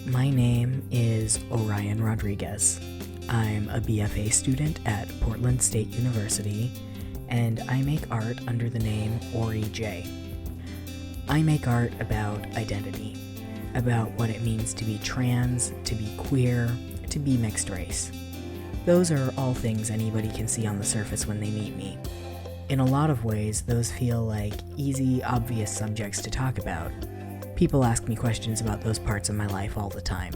My name is Orion Rodriguez. I'm a BFA student at Portland State University, and I make art under the name Ori Jay. I make art about identity, about what it means to be trans, to be queer, to be mixed race. Those are all things anybody can see on the surface when they meet me. In a lot of ways, those feel like easy, obvious subjects to talk about. People ask me questions about those parts of my life all the time.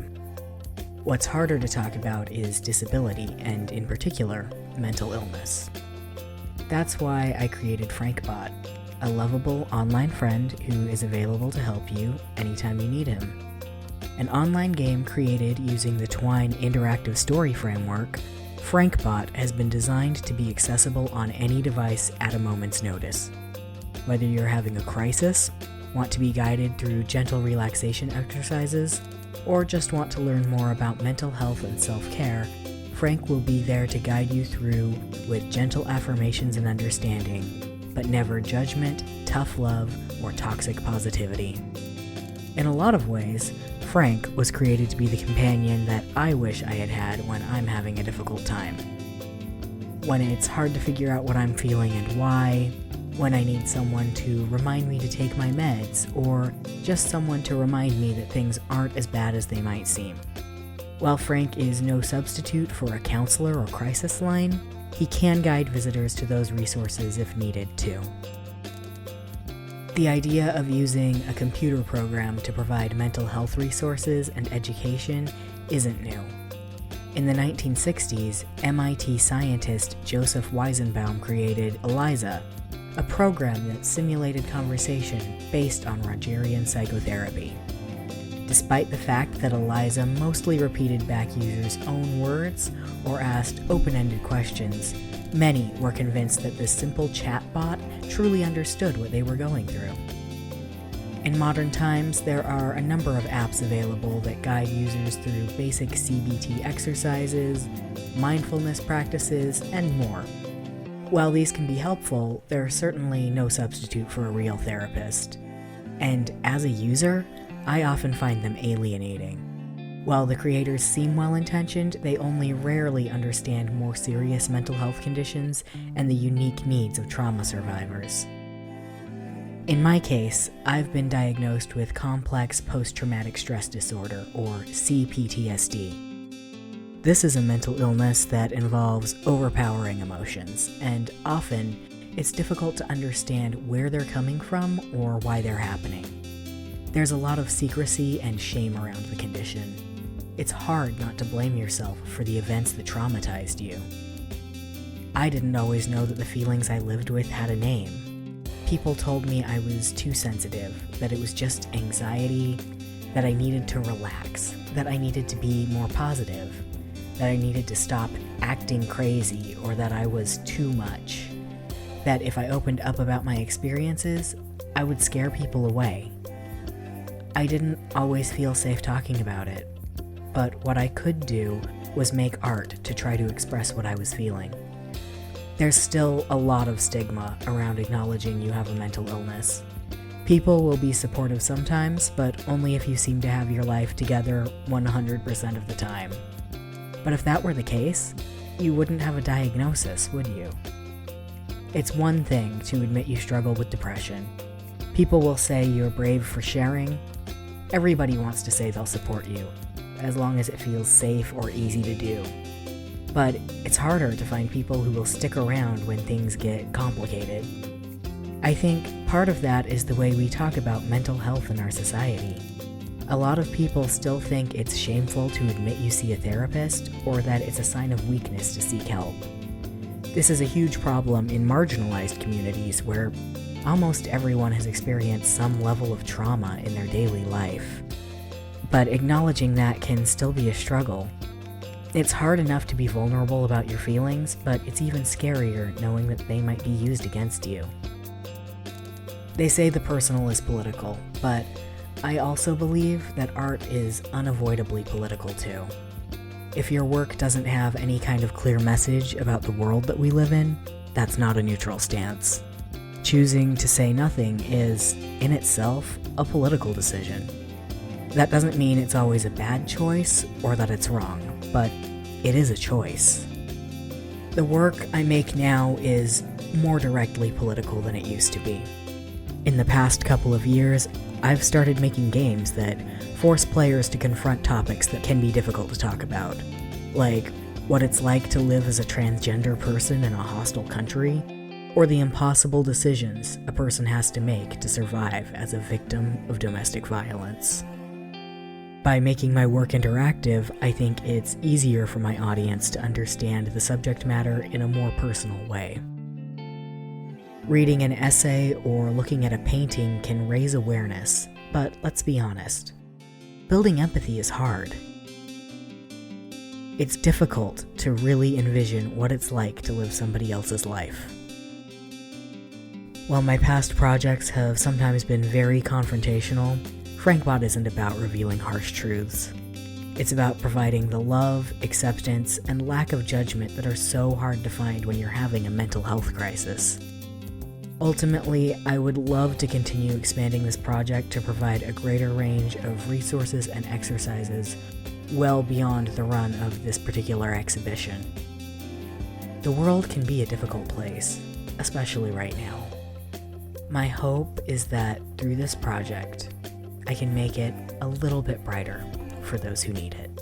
What's harder to talk about is disability, and in particular, mental illness. That's why I created FrankBot, a lovable online friend who is available to help you anytime you need him. An online game created using the Twine interactive story framework, FrankBot has been designed to be accessible on any device at a moment's notice. Whether you're having a crisis, want to be guided through gentle relaxation exercises, or just want to learn more about mental health and self-care, Frank will be there to guide you through with gentle affirmations and understanding, but never judgment, tough love, or toxic positivity. In a lot of ways, Frank was created to be the companion that I wish I had had when I'm having a difficult time. When it's hard to figure out what I'm feeling and why, when I need someone to remind me to take my meds, or just someone to remind me that things aren't as bad as they might seem. While Frank is no substitute for a counselor or crisis line, he can guide visitors to those resources if needed too. The idea of using a computer program to provide mental health resources and education isn't new. In the 1960s, MIT scientist Joseph Weizenbaum created ELIZA, a program that simulated conversation based on Rogerian psychotherapy. Despite the fact that ELIZA mostly repeated back users' own words or asked open-ended questions, many were convinced that this simple chatbot truly understood what they were going through. In modern times, there are a number of apps available that guide users through basic CBT exercises, mindfulness practices, and more. While these can be helpful, they're certainly no substitute for a real therapist. And as a user, I often find them alienating. While the creators seem well-intentioned, they only rarely understand more serious mental health conditions and the unique needs of trauma survivors. In my case, I've been diagnosed with complex post-traumatic stress disorder, or CPTSD. This is a mental illness that involves overpowering emotions, and often it's difficult to understand where they're coming from or why they're happening. There's a lot of secrecy and shame around the condition. It's hard not to blame yourself for the events that traumatized you. I didn't always know that the feelings I lived with had a name. People told me I was too sensitive, that it was just anxiety, that I needed to relax, that I needed to be more positive, that I needed to stop acting crazy, or that I was too much, that if I opened up about my experiences, I would scare people away. I didn't always feel safe talking about it. But what I could do was make art to try to express what I was feeling. There's still a lot of stigma around acknowledging you have a mental illness. People will be supportive sometimes, but only if you seem to have your life together 100% of the time. But if that were the case, you wouldn't have a diagnosis, would you? It's one thing to admit you struggle with depression. People will say you're brave for sharing. Everybody wants to say they'll support you, as long as it feels safe or easy to do. But it's harder to find people who will stick around when things get complicated. I think part of that is the way we talk about mental health in our society. A lot of people still think it's shameful to admit you see a therapist, or that it's a sign of weakness to seek help. This is a huge problem in marginalized communities where almost everyone has experienced some level of trauma in their daily life. But acknowledging that can still be a struggle. It's hard enough to be vulnerable about your feelings, but it's even scarier knowing that they might be used against you. They say the personal is political, but I also believe that art is unavoidably political too. If your work doesn't have any kind of clear message about the world that we live in, that's not a neutral stance. Choosing to say nothing is, in itself, a political decision. That doesn't mean it's always a bad choice or that it's wrong, but it is a choice. The work I make now is more directly political than it used to be. In the past couple of years, I've started making games that force players to confront topics that can be difficult to talk about, like what it's like to live as a transgender person in a hostile country, or the impossible decisions a person has to make to survive as a victim of domestic violence. By making my work interactive, I think it's easier for my audience to understand the subject matter in a more personal way. Reading an essay or looking at a painting can raise awareness, but let's be honest, building empathy is hard. It's difficult to really envision what it's like to live somebody else's life. While my past projects have sometimes been very confrontational, FrankBot isn't about revealing harsh truths. It's about providing the love, acceptance, and lack of judgment that are so hard to find when you're having a mental health crisis. Ultimately, I would love to continue expanding this project to provide a greater range of resources and exercises well beyond the run of this particular exhibition. The world can be a difficult place, especially right now. My hope is that through this project, I can make it a little bit brighter for those who need it.